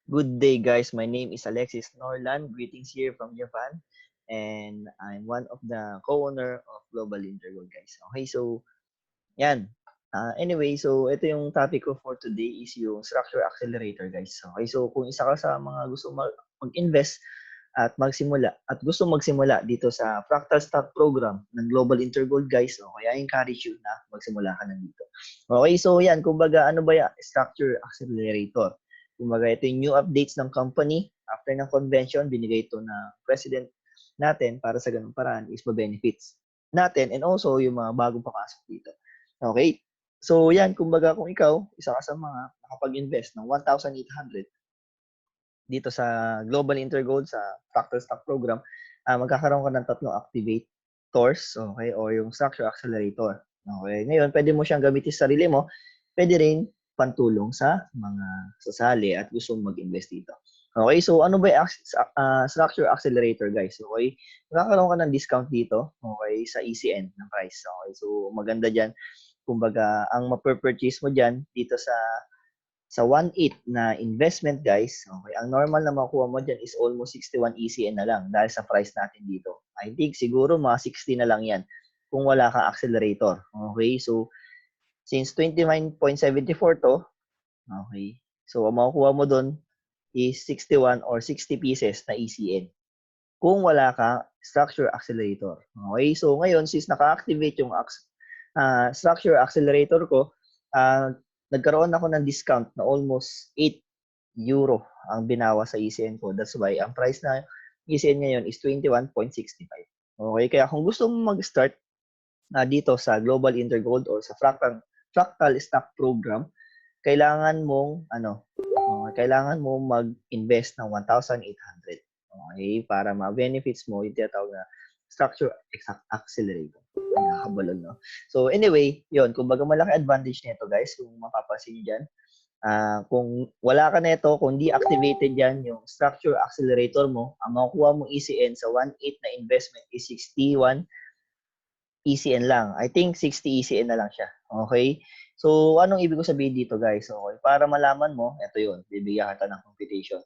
Good day, guys. My name is Alexis Norland. Greetings here from Japan. And I'm one of the co-owner of Global Intergold, guys. Okay, so yan. Anyway, so ito yung topic ko for today is yung structure accelerator, guys. Okay, so kung isa ka sa mga gusto mag-invest at gusto magsimula dito sa Fractal Stock Program ng Global Intergold, guys, okay, I encourage you na magsimula ka na dito. Okay, so yan, kumbaga ano ba yung structure accelerator? Kumbaga ito yung new updates ng company after ng convention, binigay ito na president natin para sa ganung paraan is ma-benefits natin and also yung mga bagong papasok dito. Okay? So yan, kumbaga kung ikaw, isa ka sa mga nakapag-invest ng 1,800 dito sa Global Intergold sa Fractal Stock Program, magkakaroon ka ng tatlong activators, okay, o yung structure accelerator. Okay, ngayon pwede mo siyang gamitin sa sarili mo, pwede rin pantulong sa mga sasali at gusto mag-invest dito. Okay, so ano ba yung structure accelerator, guys? Okay, magkakaroon ka ng discount dito, okay, sa ECN ng price. Okay, so maganda dyan. Kumbaga, ang ma-purchase mo dyan dito sa 1/8 na investment, guys, okay, ang normal na makuha mo dyan is almost 61 ECN na lang dahil sa price natin dito. I think siguro mga 60 na lang yan kung wala kang accelerator. Okay, so since 29.74 to, okay, so ang makukuha mo doon is 61 or 60 pieces na ECN kung wala kang structure accelerator. Okay, so ngayon since naka-activate yung structure accelerator ko, nagkaroon ako ng discount na almost 8 euro ang binawa sa ECN ko. That's why ang price na ECN ngayon is 21.65. Okay, kaya kung gusto mo mag-start dito sa Global Intergold or sa Fractal Stock Program, kailangan mong kailangan mo mag-invest ng 1,800. Okay, para ma-benefits mo yung tinatawag na structure accelerator. Nakakabalon, no? So anyway, yun, kumbaga malaki advantage nito, guys, kung mapapansin niyo dyan. Kung wala ka nito, kung di activated yan, yung structure accelerator mo, ang makukuha mong ECN sa 1/8 na investment is 61 ECN lang. I think 60 ECN na lang siya. Okay? So, anong ibig ko sabihin dito, guys? Okay, para malaman mo, ito yun, bibigyan kita ng computation.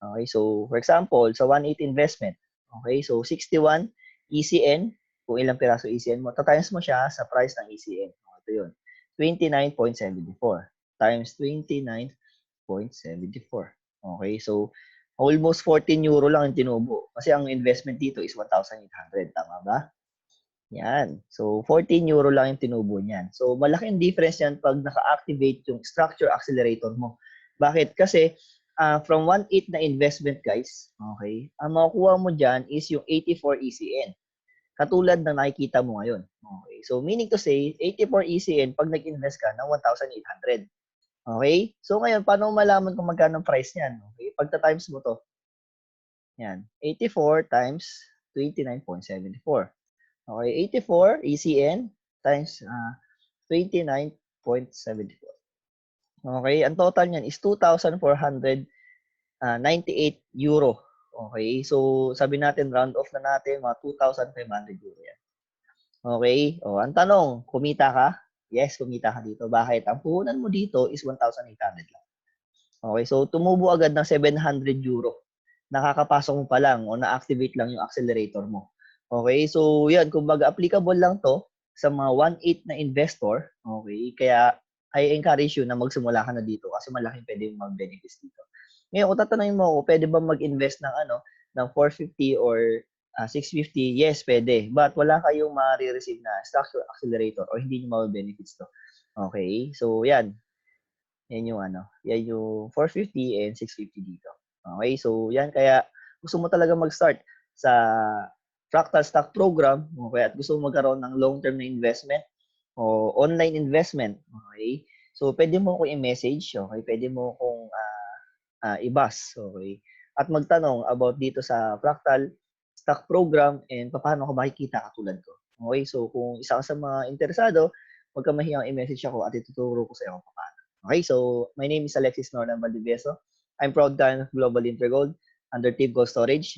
Okay, so for example, sa 1/8 investment, okay, so 61 ECN, kung ilang piraso ECN mo, times mo siya sa price ng ECN. Okay, ito yun, 29.74 times 29.74. Okay, so almost 14 euro lang yung tinubo. Kasi ang investment dito is 1,800. Tama ba? Yan. So, 14 euro lang yung tinubo niyan. So, malaking difference yan pag naka-activate yung structure accelerator mo. Bakit? Kasi from 1/8 na investment, guys, okay, ang makukuha mo dyan is yung 84 ECN. Katulad ng nakikita mo ngayon. Okay. So, meaning to say, 84 ECN pag nag-invest ka ng 1,800. Okay? So, ngayon, paano mo malaman kung magkano ang price niyan? Okay? Pagta-times mo to. Yan. 84 times 29.74. Okay, 84 ECN times 29.74. Okay, ang total niyan is 2,498 euro. Okay, so sabi natin round off na natin mga 2,500 euro yan. Okay, ang tanong, kumita ka? Yes, kumita ka dito. Bakit? Ang puhunan mo dito is 1,800 lang. Okay, so tumubo agad ng 700 euro. Nakakapasok mo pa lang o na-activate lang yung accelerator mo. Okay, so yan, kumbaga applicable lang to sa mga 1/8 na investor. Okay, kaya I encourage you na magsimula ka na dito kasi malaking pwede yung mag-benefits dito. Ngayon, kung tatanungin mo ako, pwede ba mag-invest ng ng 450 or 650? Yes, pwede. But wala kayong ma-receive na structure accelerator or hindi nyo ma-benefits to. Okay, so yan. Yan yung yan yung 450 and 650 dito. Okay, so yan, kaya gusto mo talaga mag-start sa Fractal Stock Program, okay, at gusto mo magkaroon ng long-term na investment o online investment, okay, so pwede mo ko i-message, okay, pwede mo kong i-bus, okay, at magtanong about dito sa Fractal Stock Program and paano ka makikita katulad ko. Okay, so kung isa ka sa mga interesado, huwag ka mahiyang i-message ako at ituturo ko sa iyo kung paano. Okay, so my name is Alexis Norlan Valdivieso. I'm proud client of Global Intergold under Tip Gold Storage.